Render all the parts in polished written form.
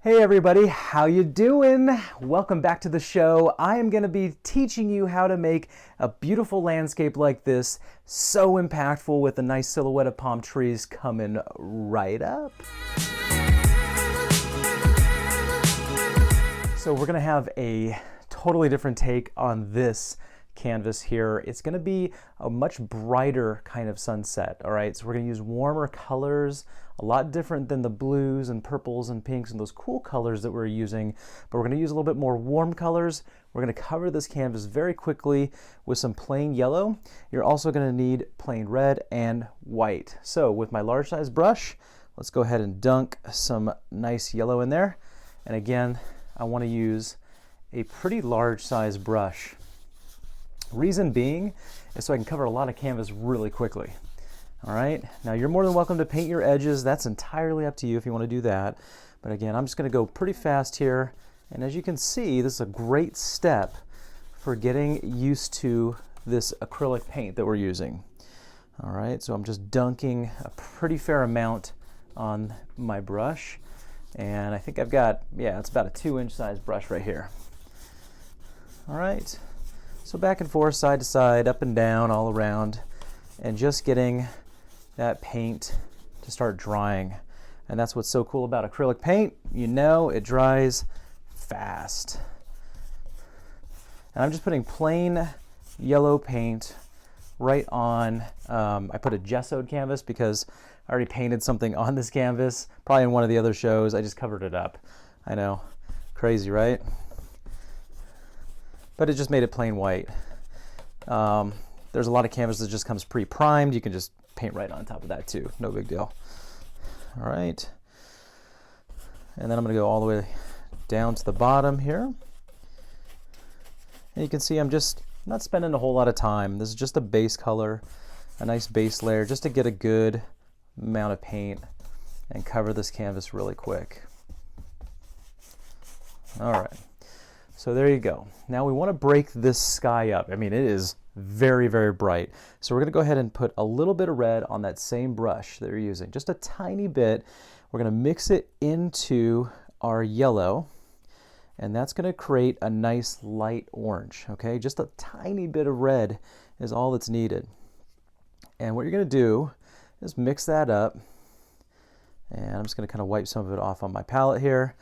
Hey everybody, how you doing? Welcome back to the show. I am going to be teaching you how to make a beautiful landscape like this, so impactful with a nice silhouette of palm trees coming right up. So we're going to have a totally different take on this canvas here. It's going to be a much brighter kind of sunset. All right, so we're going to use warmer colors, a lot different than the blues and purples and pinks and those cool colors that we're using, but we're going to use a little bit more warm colors. We're going to cover this canvas very quickly with some plain yellow. You're also going to need plain red and white. So with my large size brush, let's go ahead and dunk some nice yellow in there. And again, I want to use a pretty large size brush. Reason being is so I can cover a lot of canvas really quickly. All right, now you're more than welcome to paint your edges. That's entirely up to you if you want to do that. But again, I'm just going to go pretty fast here. And as you can see, this is a great step for getting used to this acrylic paint that we're using. All right, so I'm just dunking a pretty fair amount on my brush. And I think I've got, it's about a 2-inch size brush right here. All right. So back and forth, side to side, up and down, all around, and just getting that paint to start drying. And that's what's so cool about acrylic paint. You know, it dries fast. And I'm just putting plain yellow paint right on, I put a gessoed canvas because I already painted something on this canvas, probably in one of the other shows. I just covered it up. I know, crazy, right? But it just made it plain white. There's a lot of canvas that just comes pre-primed. You can just paint right on top of that too. No big deal. All right. And then I'm going to go all the way down to the bottom here. And you can see I'm just not spending a whole lot of time. This is just a base color, a nice base layer, just to get a good amount of paint and cover this canvas really quick. All right. So there you go. Now we want to break this sky up. I mean, it is very, very bright. So we're going to go ahead and put a little bit of red on that same brush that you're using, just a tiny bit. We're going to mix it into our yellow, and that's going to create a nice light orange, okay? Just a tiny bit of red is all that's needed. And what you're going to do is mix that up, and I'm just going to kind of wipe some of it off on my palette here.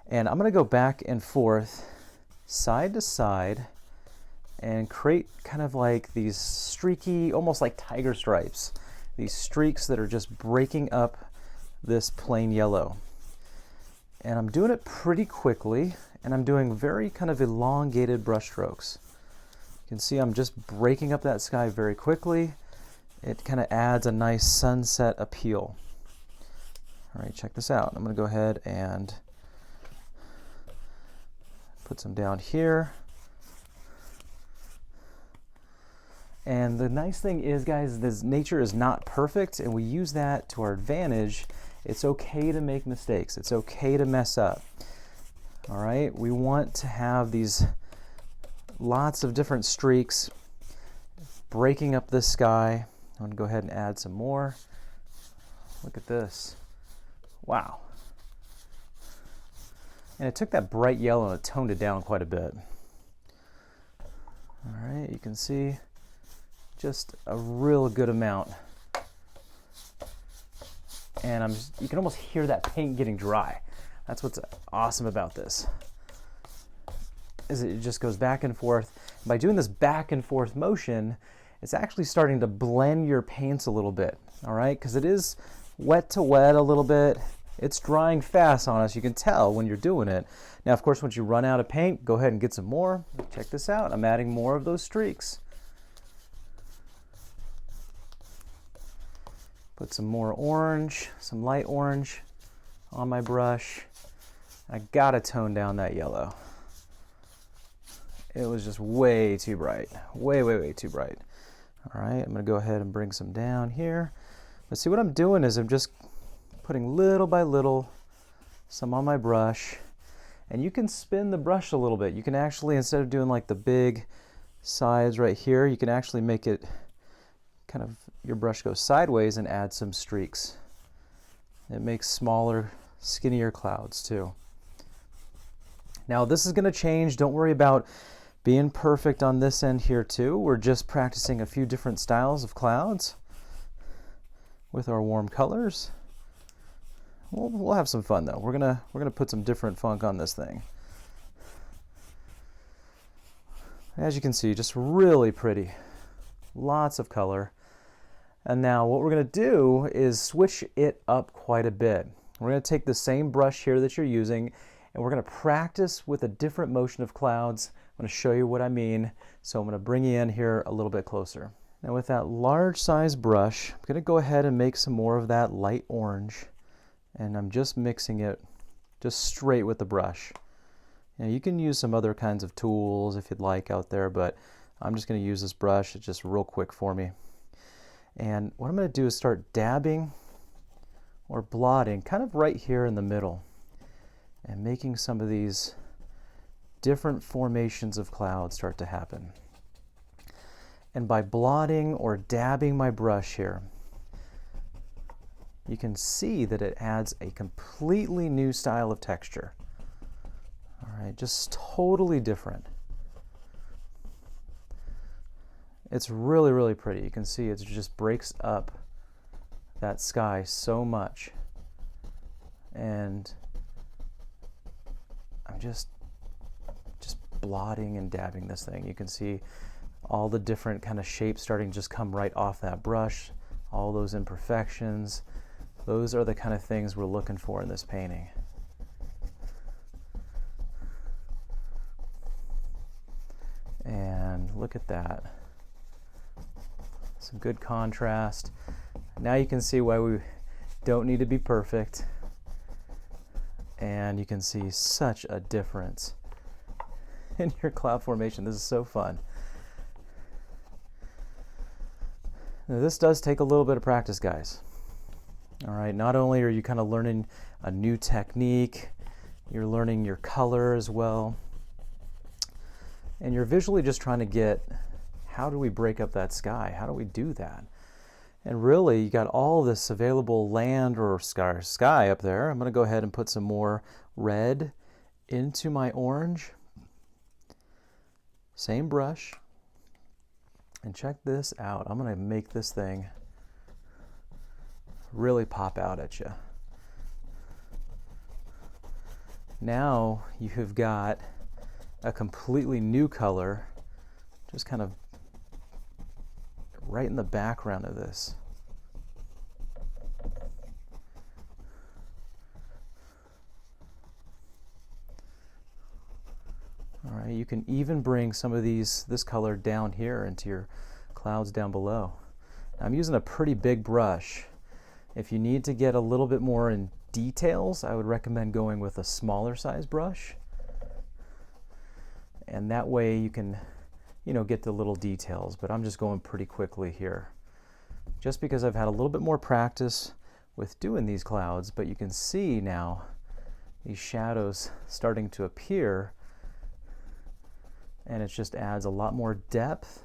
And I'm going to go back and forth, side to side, and create kind of like these streaky, almost like tiger stripes, these streaks that are just breaking up this plain yellow. And I'm doing it pretty quickly, and I'm doing very kind of elongated brush strokes. You can see I'm just breaking up that sky very quickly. It kind of adds a nice sunset appeal. All right, check this out. I'm going to go ahead and put some down here. And the nice thing is, guys, this nature is not perfect, and we use that to our advantage. It's okay to make mistakes. It's okay to mess up. All right, we want to have these lots of different streaks breaking up the sky. I'm going to go ahead and add some more. Look at this. Wow. And it took that bright yellow and it toned it down quite a bit. All right, you can see just a real good amount. And you can almost hear that paint getting dry. That's what's awesome about this, is it just goes back and forth. By doing this back and forth motion, it's actually starting to blend your paints a little bit, all right? Because it is wet to wet a little bit. It's drying fast on us. You can tell when you're doing it. Now, of course, once you run out of paint, go ahead and get some more. Check this out. I'm adding more of those streaks. Put some more orange, some light orange on my brush. I gotta tone down that yellow. It was just way too bright. Way, way, way too bright. All right, I'm gonna go ahead and bring some down here. But see, what I'm doing is I'm just putting little by little some on my brush, and you can spin the brush a little bit. You can actually, instead of doing like the big sides right here, you can actually make it kind of, your brush goes sideways and add some streaks. It makes smaller, skinnier clouds too. Now this is going to change. Don't worry about being perfect on this end here too. We're just practicing a few different styles of clouds with our warm colors. We'll have some fun though. We're gonna put some different funk on this thing. As you can see, just really pretty. Lots of color. And now what we're gonna do is switch it up quite a bit. We're gonna take the same brush here that you're using, and we're gonna practice with a different motion of clouds. I'm gonna show you what I mean. So I'm gonna bring you in here a little bit closer. Now with that large size brush, I'm gonna go ahead and make some more of that light orange. And I'm just mixing it just straight with the brush. Now you can use some other kinds of tools if you'd like out there, but I'm just gonna use this brush. It's just real quick for me. And what I'm gonna do is start dabbing or blotting kind of right here in the middle and making some of these different formations of clouds start to happen. And by blotting or dabbing my brush here, you can see that it adds a completely new style of texture. All right, just totally different. It's really, really pretty. You can see it just breaks up that sky so much. And I'm just blotting and dabbing this thing. You can see all the different kind of shapes starting to just come right off that brush, all those imperfections. Those are the kind of things we're looking for in this painting. And look at that. Some good contrast. Now you can see why we don't need to be perfect. And you can see such a difference in your cloud formation. This is so fun. Now, this does take a little bit of practice, guys. All right, not only are you kind of learning a new technique, you're learning your color as well. And you're visually just trying to get, how do we break up that sky? How do we do that? And really, you got all this available land or sky up there. I'm going to go ahead and put some more red into my orange. Same brush. And check this out. I'm going to make this thing really pop out at you. Now you've got a completely new color just kind of right in the background of this. All right, you can even bring some of this color down here into your clouds down below. I'm using a pretty big brush. If you need to get a little bit more in details, I would recommend going with a smaller size brush. And that way you can, get the little details, but I'm just going pretty quickly here. Just because I've had a little bit more practice with doing these clouds, but you can see now these shadows starting to appear, and it just adds a lot more depth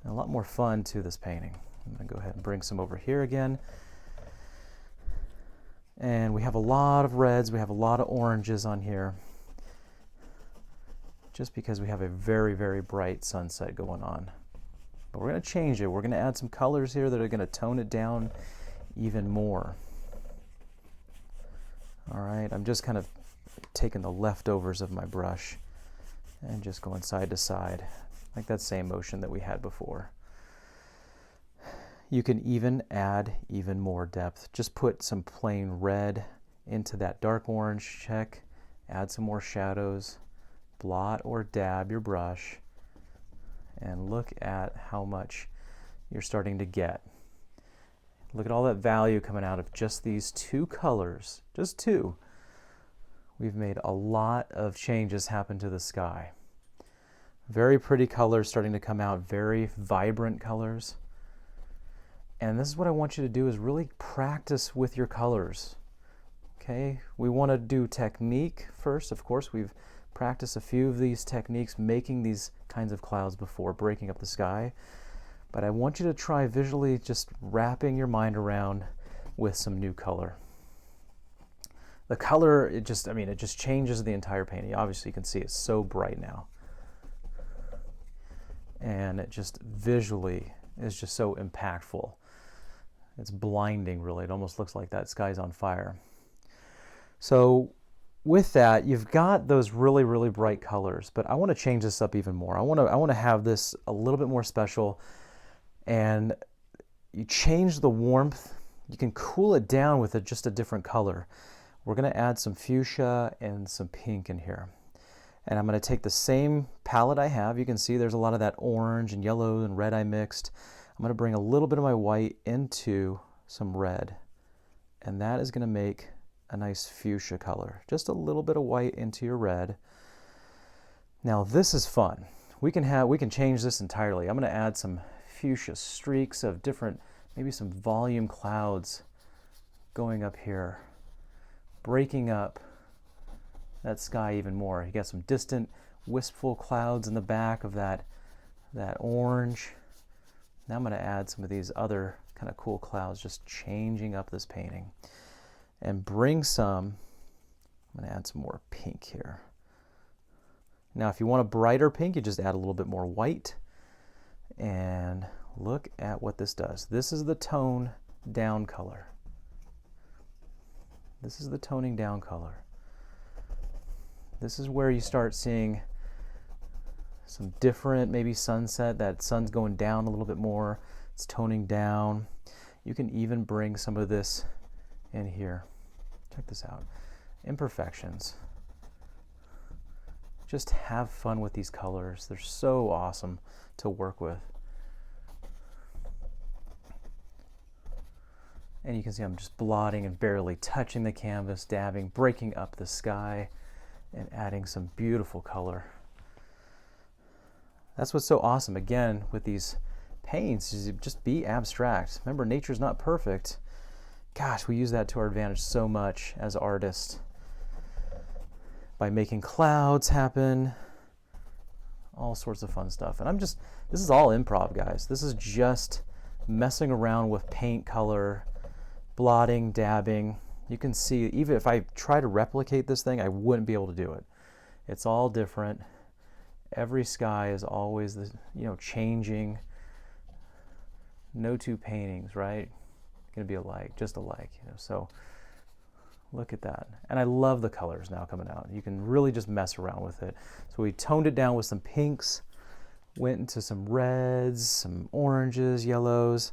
and a lot more fun to this painting. I'm gonna go ahead and bring some over here again. And we have a lot of reds, we have a lot of oranges on here, just because we have a very, very bright sunset going on. But we're gonna change it. We're gonna add some colors here that are gonna tone it down even more. All right, I'm just kind of taking the leftovers of my brush and just going side to side, like that same motion that we had before. You can even add even more depth. Just put some plain red into that dark orange, check, add some more shadows, blot or dab your brush, and look at how much you're starting to get. Look at all that value coming out of just these two colors, just two. We've made a lot of changes happen to the sky. Very pretty colors starting to come out, very vibrant colors. And this is what I want you to do, is really practice with your colors. Okay, we want to do technique first. Of course, we've practiced a few of these techniques making these kinds of clouds before, breaking up the sky. But I want you to try visually just wrapping your mind around with some new color. The color, it just, I mean, it just changes the entire painting. Obviously you can see it's so bright now. And it just visually is just so impactful. It's blinding, really. It almost looks like that sky's on fire. So with that, you've got those really, really bright colors, but I want to change this up even more. I want to have this a little bit more special, and you change the warmth. You can cool it down with just a different color. We're going to add some fuchsia and some pink in here. And I'm going to take the same palette I have. You can see there's a lot of that orange and yellow and red I mixed. I'm going to bring a little bit of my white into some red. And that is going to make a nice fuchsia color. Just a little bit of white into your red. Now this is fun. We can change this entirely. I'm going to add some fuchsia streaks of different, maybe some volume clouds going up here, breaking up that sky even more. You got some distant, wistful clouds in the back of that orange. Now I'm going to add some of these other kind of cool clouds, just changing up this painting. And bring some, I'm going to add some more pink here. Now if you want a brighter pink, you just add a little bit more white. And look at what this does. This is the tone down color. This is the toning down color. This is where you start seeing some different, maybe sunset, that sun's going down a little bit more. It's toning down. You can even bring some of this in here. Check this out. Imperfections. Just have fun with these colors. They're so awesome to work with. And you can see I'm just blotting and barely touching the canvas, dabbing, breaking up the sky, and adding some beautiful color. That's what's so awesome, again, with these paints, is just be abstract. Remember, nature's not perfect. Gosh, we use that to our advantage so much as artists by making clouds happen, all sorts of fun stuff. And this is all improv, guys. This is just messing around with paint color, blotting, dabbing. You can see, even if I try to replicate this thing, I wouldn't be able to do it. It's all different. Every sky is always changing. No two paintings, right? Going to be alike, just alike. So look at that. And I love the colors now coming out. You can really just mess around with it. So we toned it down with some pinks, went into some reds, some oranges, yellows.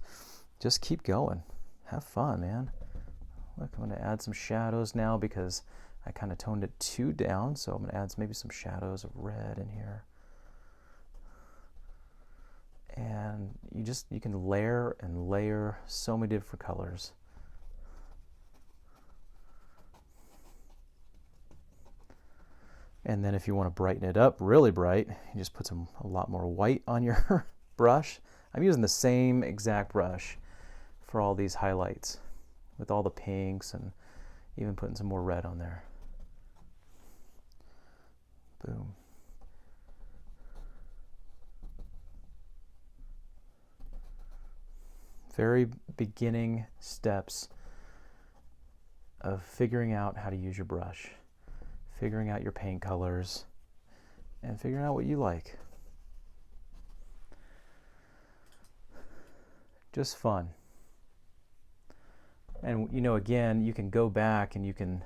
Just keep going. Have fun, man. Look, I'm going to add some shadows now because I kind of toned it too down, so I'm going to add maybe some shadows of red in here. And you can layer and layer so many different colors. And then if you want to brighten it up really bright, you just put a lot more white on your brush. I'm using the same exact brush for all these highlights with all the pinks and even putting some more red on there. Boom. Very beginning steps of figuring out how to use your brush, figuring out your paint colors, and figuring out what you like. Just fun. And again, you can go back and you can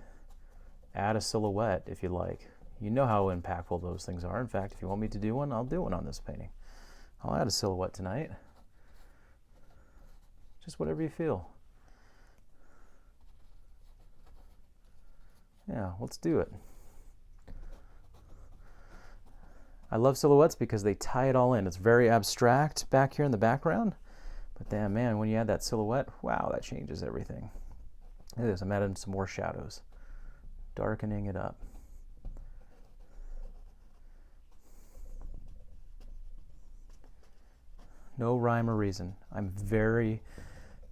add a silhouette if you like. You know how impactful those things are. In fact, if you want me to do one, I'll do one on this painting. I'll add a silhouette tonight. Just whatever you feel. Yeah, let's do it. I love silhouettes because they tie it all in. It's very abstract back here in the background. But damn, man, when you add that silhouette, wow, that changes everything. Look at this, I'm adding some more shadows, darkening it up. No rhyme or reason. I'm very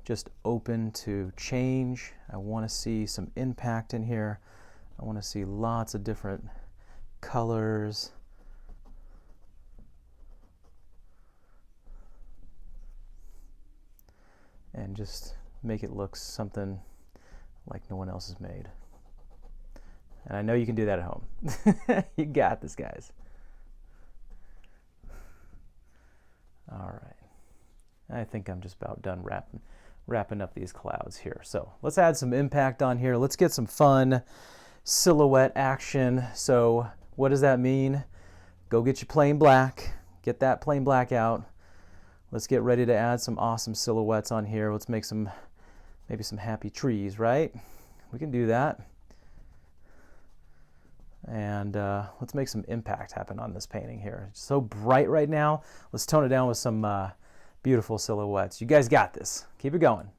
just open to change. I want to see some impact in here. I want to see lots of different colors. And just make it look something like no one else has made. And I know you can do that at home. You got this, guys. All right. I think I'm just about done wrapping up these clouds here. So let's add some impact on here. Let's get some fun silhouette action. So what does that mean? Go get your plain black. Get that plain black out. Let's get ready to add some awesome silhouettes on here. Let's make maybe some happy trees, right? We can do that. And let's make some impact happen on this painting here. It's so bright right now. Let's tone it down with some beautiful silhouettes. You guys got this. Keep it going.